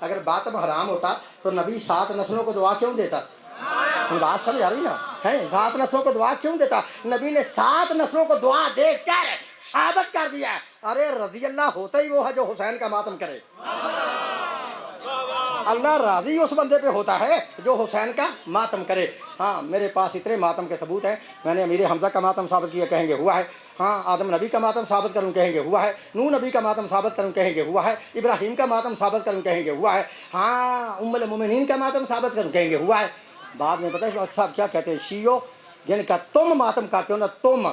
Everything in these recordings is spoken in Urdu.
اگر ماتم حرام ہوتا تو نبی 7 نسلوں کو دعا کیوں دیتا؟ بات سمجھ آ رہی نا ہے؟ 7 نسلوں کو دعا کیوں دیتا؟ نبی نے 7 نسلوں کو دعا دے کر ثابت کر دیا ہے ارے رضی اللہ ہوتا ہی وہ ہے جو حسین کا ماتم کرے۔ اللہ راضی اس بندے پہ ہوتا ہے جو حسین کا ماتم کرے۔ ہاں میرے پاس اتنے ماتم کے ثبوت ہیں، میں نے امیر حمزہ کا ماتم ثابت کیا، کہیں گے ہوا ہے۔ ہاں آدم نبی کا ماتم ثابت کروں، کہیں گے ہوا ہے۔ نوح نبی کا ماتم ثابت کروں، کہیں گے ہوا ہے۔ ابراہیم کا ماتم ثابت کروں، کہیں گے ہوا ہے۔ ہاں ام المومنین کا ماتم ثابت کروں، کہیں گے ہوا ہے۔ بعد میں پتہ ہے ڈاکٹر صاحب کیا کہتے ہیں؟ شیعو جن کا تم ماتم کرتے ہو نا، تم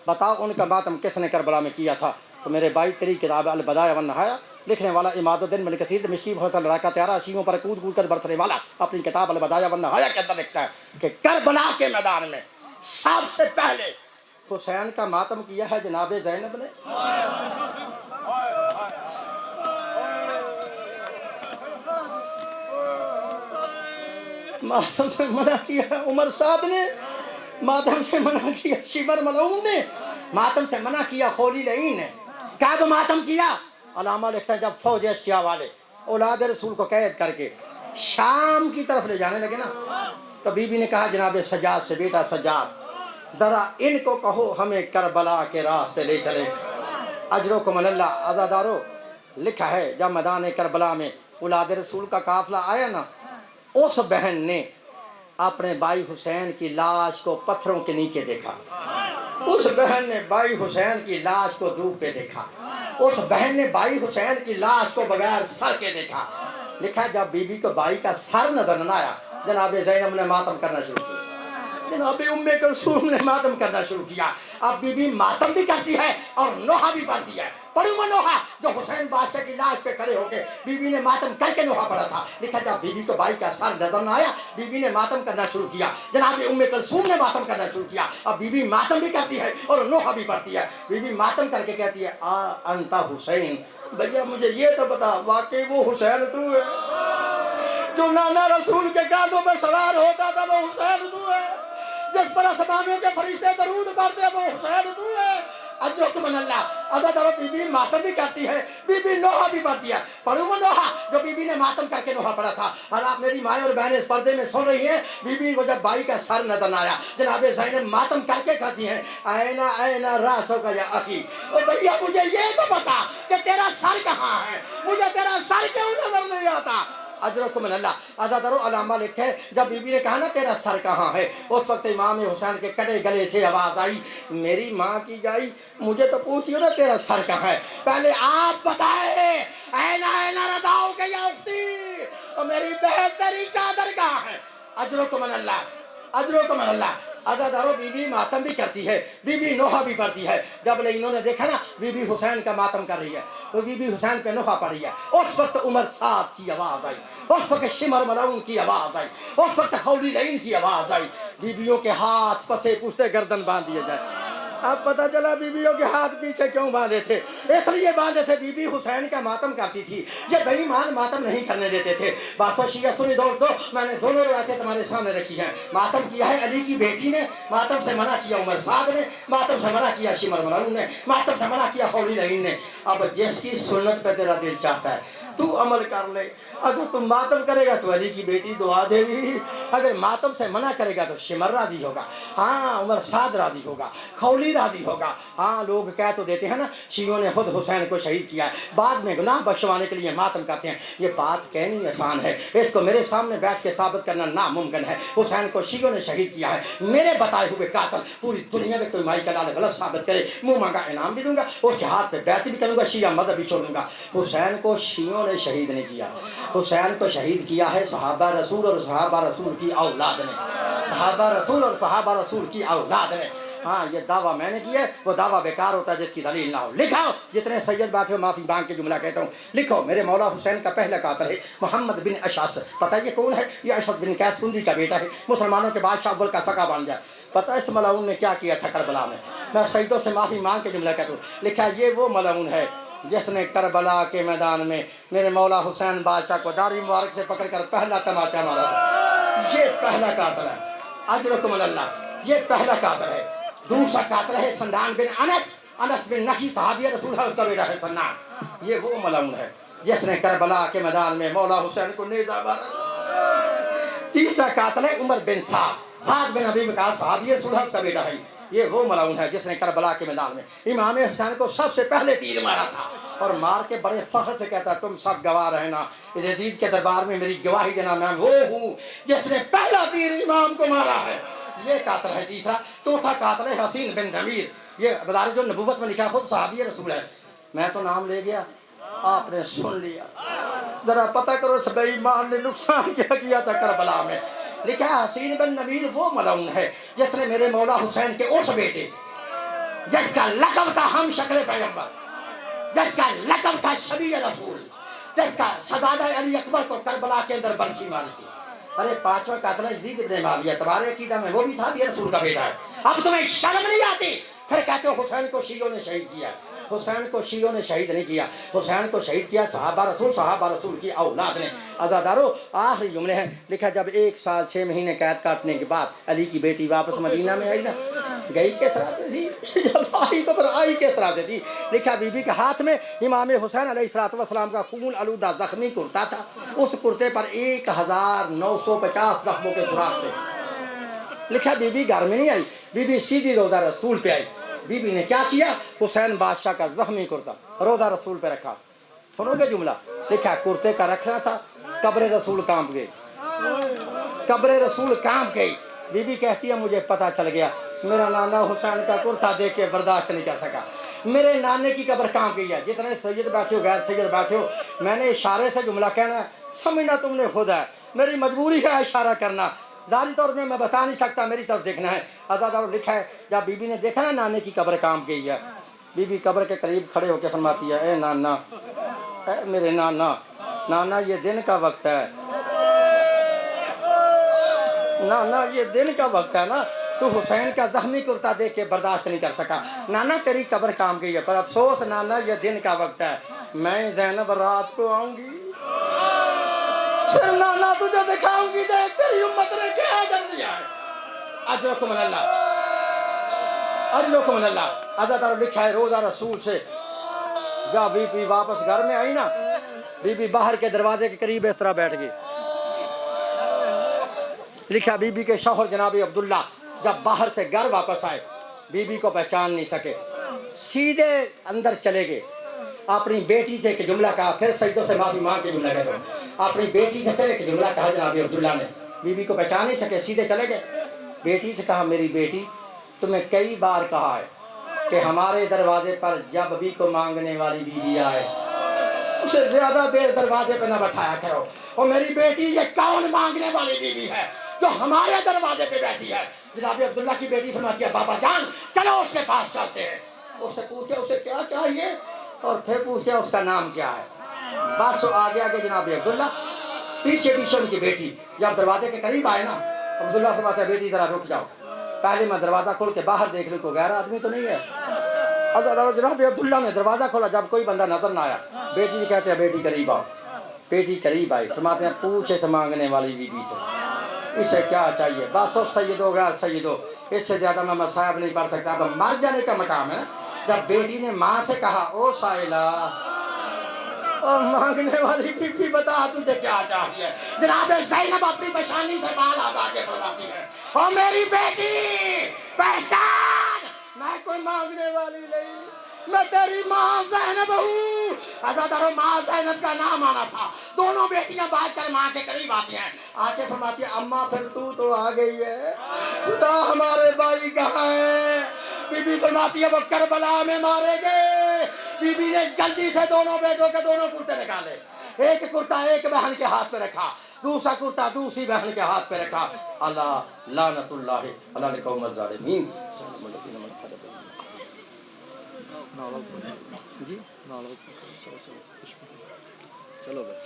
بتاؤ ان کا ماتم کس نے کربلا میں کیا تھا؟ تو میرے بھائی تیری کتاب البدایہ والنہایہ لکھنے والا عماد الدین ملک کثیر مشکی بہت لڑاکا تیارا شیعوں پر کود کود کر برسنے والا اپنی کتاب البدایہ والنہایہ کے اندر لکھتا ہے کہ کربلا کے میدان میں سب سے پہلے حسین کا ماتم کیا ہے جناب زینب نے۔ ماتم سے منع کیا عمر سعد نے، ماتم سے منع کیا شمر ملعون نے، ماتم سے منع کیا خولی لعین نے۔ کب ماتم کیا؟ علامہ لکھتا ہے جب فوج اشکیا والے اولاد رسول کو قید کر کے شام کی طرف لے جانے لگے نا، تو بی بی نے کہا جناب سجاد سے، بیٹا سجاد ذرا ان کو کہو ہمیں کربلا کے راستے لے چلے۔ اجرکم اللہ عزادارو لکھا ہے جب میدان کربلا میں اولاد رسول کا قافلہ آیا نا، اس بہن نے اپنے بھائی حسین کی لاش کو پتھروں کے نیچے دیکھا، اس بہن نے بھائی حسین کی لاش کو دھوپ پہ دیکھا، اس بہن نے بھائی حسین کی لاش کو بغیر سر کے دیکھا۔ لکھا جب بی بی کو بھائی کا سر نظر نہ آیا، جناب زینب نے ماتم کرنا شروع کیا، جناب ام کلثوم نے ماتم کرنا شروع کیا۔ اب بی بی ماتم بھی کرتی ہے اور نوحہ بھی پڑھتی ہے۔ پڑھوں میں نوحہ جو حسین بادشاہ کی لاش پہ کھڑے ہو کے بی بی نے ماتم کر کے نوحہ پڑھا تھا۔ لکھا جب بی بی کو بھائی کا سر نظر نہ آیا، بی بی نے ماتم کرنا شروع کیا، جناب ام کلثوم نے ماتم کرنا شروع کیا۔ اب بی بی ماتم بھی کرتی ہے اور نوحہ بھی پڑھتی ہے۔ بی بی ماتم کر کے کہتی ہے آ انتا حسین، بھیا مجھے یہ تو بتا واقعی وہ حسین تو ہے جو نانا رسول کے گاڑوں میں سوار ہوتا تھا؟ وہ حسین تو ہے جس پر آسمانوں کے فرشتے درود پڑھتے ہیں؟ وہ حسین تو ہے۔ اجرکم اللہ عزادارو بی بی ماتم بھی کرتی ہے، بی بی نوحہ بھی پڑھتی ہے۔ پڑھوں میں نوحہ جو بی بی نے ماتم کر کے نوحہ پڑھا تھا۔ اور آپ میری مائیں اور بہنیں اس پردے میں سن رہی ہیں، بی بی کو جب بھائی کا سر نظر نہ آیا، جناب زینب ماتم کر کے کہتی ہیں اینا اینا راسو کا یا اخی، او بھیا مجھے یہ تو بتا کہ تیرا سر کہاں ہے، مجھے تیرا سر کیوں نظر نہیں آتا؟ اجرکم اللہ عزادارو علامہ لکھے جب بی بی نے کہا نا تیرا سر کہاں ہے، اس وقت امام حسین کے کٹے گلے سے آواز آئی، میری ماں کی جائی مجھے تو پوچھتی ہو نا تیرا سر کہاں ہے، پہلے آپ بتائے اینا اینا رداؤ کہ یا اختی، اور میری بہن تیری چادر کہاں ہے؟ اجرکم اللہ اجرکم اللہ عزادارو بی بی ماتم بھی کرتی ہے، بی بی نوحہ بھی پڑھتی ہے۔ جب انہوں نے دیکھا نا بی بی حسین کا ماتم کر رہی ہے تو بی بی حسین پہ نوحہ پڑھی ہے، اس وقت عمر سعد کی آواز آئی، اس وقت شمر ملعون کی آواز آئی، اس وقت خولی لعین کی آواز آئی، بیویوں کے ہاتھ پسے پوچھتے گردن باندھ دیے جائے۔ اب پتہ چلا بیویوں کے ہاتھ پیچھے کیوں باندھے تھے، اس لیے باندھے تھے بی بی حسین کا ماتم کرتی تھی، یہ بے ایمان ماتم نہیں کرنے دیتے تھے۔ باسو شیعہ سنی دوست دو، میں نے دونوں روایتیں تمہارے سامنے رکھی ہیں۔ ماتم کیا ہے علی کی بیٹی نے، ماتم سے منع کیا عمر سعد نے، ماتم سے منع کیا شمر ملعون نے، ماتم سے منع کیا خولی لعین نے۔ اب جس کی سنت پہ تیرا دل چاہتا ہے تو عمل کر لے، اگر تم ماتم کرے گا تو علی کی بیٹی دعا دے گی، اگر ماتم سے منع کرے گا تو شمر راضی ہوگا، ہاں عمر سعد راضی ہوگا، خولی راضی ہوگا۔ ہاں لوگ کہہ تو دیتے ہیں نا شیعوں نے خود حسین کو شہید کیا ہے، بعد میں گناہ بخشوانے کے لیے ماتم کرتے ہیں، یہ بات کہنی آسان ہے، اس کو میرے سامنے بیٹھ کے ثابت کرنا ناممکن ہے۔ حسین کو شیعوں نے شہید کیا ہے، میرے بتائے ہوئے قاتل پوری دنیا میں کوئی مائی کا لال غلط ثابت کرے، منہ مانگا انعام بھی دوں گا، اس کے ہاتھ پہ بیعت بھی کروں گا، شیعہ مذہب بھی چھوڑ دوں گا۔ حسین کو شیعوں نے شہید نہیں کیا، حسین کو شہید کیا ہے صحابہ رسول اور صحابہ رسول کی اولاد نے، صحابہ رسول اور صحابہ رسول کی اولاد نے۔ ہاں یہ دعویٰ میں نے کیا ہے، وہ دعویٰ بیکار ہوتا ہے جس کی دلیل نہ ہو۔ لکھو جتنے سید بیٹھے ہو، معافی مانگ کے جملہ کہتا ہوں، لکھو میرے مولا حسین کا پہلا قاتل ہے محمد بن اشعث، پتہ یہ کون ہے؟ یہ اشعث بن قیس کندی کا بیٹا ہے، مسلمانوں کے بادشاہ اول کا سگا بن جائے۔ پتہ ہے اس ملعون نے کیا کیا تھا کربلا میں؟ میں سیدوں سے معافی مانگ کے جملہ کہتا ہوں، لکھا یہ وہ ملعون ہے جس نے کربلا کے میدان میں میرے مولا حسین بادشاہ کو داڑھی مبارک سے پکڑ کر پہلا تماچا مارا، یہ پہلا قاتل ہے۔ اجرکم اللہ، یہ پہلا قاتل ہے۔ دوسرا قاتل ہے سندان بن انس، انس بن نخی صحابی رسول ہے، اس کا بیٹا ہے سنان، یہ وہ ملعون ہے جس نے کربلا کے میدان میں مولا حسین کو نیزہ مارا۔ تیسرا قاتل ہے عمر بن سعد بن ابی وقاص صحابی رسول اللہ کا بیٹا ہے۔ یہ وہ ملعون ہے جس نے کربلا کے میدان میں امام حسین کو سب سے پہلے تیر مارا تھا، اور مار کے بڑے فخر سے کہتا تم سب گواہ رہنا یزید کے دربار میں میری گواہی دینا، میں وہ ہوں جس نے پہلا تیر امام کو مارا ہے۔ یہ قاتل ہے تیسرا۔ چوتھا قاتل ہے حسین بن ضمیر، یہ مدارج النبوت میں لکھا خود صحابی رسول ہے۔ میں تو نام لے گیا، آپ نے سن لیا، ذرا پتہ کرو اس بے ایمان نے نقصان کیا کیا تھا کربلا میں۔ لکھا ہے حسین بن ضمیر وہ ملعون ہے جس نے میرے مولا حسین کے اس بیٹے جس کا لقب تھا ہم شکل پیغمبر، جس کا لقب تھا شبیہ رسول، جس کا شہزادہ علی اکبر کو کربلا کے اندر برچھی ماری تھی۔ ارے پانچواں قاتل ہے یزید بن معاویہ، تمہارے عقیدہ میں وہ بھی صحابی رسول کا بیٹا ہے، اب تمہیں شرم نہیں آتی؟ پھر کہتے ہو حسین کو شیعوں نے شہید کیا۔ حسین کو شیعوں نے شہید نہیں کیا، حسین کو شہید کیا صحابہ رسول کی اولاد نے۔ عزادارو آخری جملے ہیں، لکھا جب 1 سال 6 مہینے قید کاٹنے کے بعد علی کی بیٹی واپس مدینہ میں آئی نا، گئی کس طرح سے تھی؟ جب آئی تو پھر آئی کس طرح سے تھی؟ لکھا بی بی کے ہاتھ میں امام حسین علیہ السلام کا خون آلودہ زخمی کرتا تھا، اس کرتے پر 1950 زخموں کے سراغ تھے۔ لکھا بی بی گھر میں نہیں آئی، بی بی سیدھی روضہ رسول پہ آئی۔ بی بی نے کیا کیا؟ حسین بادشاہ کا زخمی کرتا روضہ رسول پہ رکھا۔ سنو گے جملہ؟ لکھا کرتے کا رکھنا تھا، قبر رسول کانپ گئی، قبر رسول کانپ گئی۔ بی بی کہتی ہے مجھے پتہ چل گیا، میرا نانا حسین کا کرتا دیکھ کے برداشت نہیں کر سکا، میرے نانے کی قبر کانپ گئی ہے۔ جتنے سید بیٹھے ہو غیر سید بیٹھے ہو، میں نے اشارے سے جملہ کہنا ہے، سمجھنا تم نے خود ہے، میری مجبوری ہے اشارہ کرنا، ظاہری طور میں بتا نہیں سکتا، میری طرف دیکھنا ہے۔ عزادارو لکھا ہے جب بی بی نے دیکھا نا نانے کی قبر کانپ گئی ہے، بی بی قبر کے قریب کھڑے ہو کے فرماتی ہے اے نانا، اے میرے نانا، نانا یہ دن کا وقت ہے، نانا یہ دن کا وقت ہے نا، تو حسین کا زخمی کرتا دیکھ کے برداشت نہیں کر سکا، نانا تیری قبر کانپ گئی ہے، پر افسوس نانا یہ دن کا وقت ہے، میں زینب رات کو آؤں گی، پھر نانا تجھے دکھاؤں گی، دیکھ تیری امت نے کیا کر دیا ہے۔ اجرکم من اللہ، اجرکم من اللہ۔ عزادارو لکھا ہے روضہ رسول سے جب بی بی واپس گھر میں آئی نا، بی بی باہر کے دروازے کے قریب اس طرح بیٹھ گئی۔ لکھا بی بی کے شوہر جناب عبداللہ جب باہر سے گھر واپس آئے، بی بی کو پہچان نہیں سکے، سیدھے اندر چلے گئے، اپنی بیٹی سے ایک جملہ کہا، پھر سجدوں سے معافی مانگ کے جملہ کہتا ہوں، اپنی بیٹی سے پھر ایک جملہ کہا جناب عبداللہ نے، بی بی کو پہچان نہیں سکے، سیدھے چلے گئے، بیٹی سے کہا میری بیٹی تمہیں کئی بار کہا ہے کہ ہمارے دروازے پر جب بھی کو مانگنے والی بی بی آئے اسے زیادہ دیر دروازے پہ نہ بٹھایا کرو، اور میری بیٹی یہ کون مانگنے والی بی بی ہے جو ہمارے دروازے پہ بیٹھی ہے؟ جناب عبداللہ کی بیٹی فرماتی ہے بابا جان چلو اس کے پاس چلتے ہیں، اس سے پوچھتے اسے کیا چاہیے اور پھر پوچھتے اس کا نام کیا ہے۔ بس آگے آگے جناب عبداللہ، پیچھے پیچھے ان کی بیٹی، جب دروازے کے قریب آئے نا عبداللہ فرماتا ہے بیٹی ذرا رک جاؤ، پہلے میں دروازہ کھول کے باہر دیکھ لوں کوئی غیر آدمی تو نہیں ہے۔ جناب عبداللہ نے دروازہ کھولا، جب کوئی بندہ نظر نہ آیا، بیٹی کہتے ہیں بیٹی قریب آؤ، بیٹی قریب آئی، فرماتے ہیں پوچھے سے مانگنے والی بی بی سے اسے کیا چاہیے؟ بس ہو سیدو غیر سیدو، اس سے زیادہ میں مصائب نہیں پڑھ سکتا، اب مر جانے کا مقام ہے۔ جب بیٹی نے ماں سے کہا او سائلہ، اور مانگنے والی بی بی بتا تجھے کیا چاہیے؟ جناب زینب اپنی پیشانی سے بال آگا کے فرماتی ہے اور میری بیٹی پہچان، میں کوئی مانگنے والی نہیں، میں تیری ماں زینب ہوں۔ عزادارو ماں زینب کا نام آنا تھا، دونوں بیٹیاں بات کر ماں کے قریب آتی ہیں، آ کے فرماتی ہے اماں پھر تو آ گئی ہے، خدا ہمارے بھائی کہاں ہیں؟ بی بی فرماتی ہے وہ کربلا میں مارے گئے۔ بی بی نے جلدی سے دونوں بیٹوں کے دونوں کرتے نکالے، ایک کرتا ایک بہن کے ہاتھ پہ رکھا، دوسرا کرتا دوسری بہن کے ہاتھ پہ رکھا۔ اللہ لعنت اللہ علی القوم الظالمین۔ جی چلو بھائی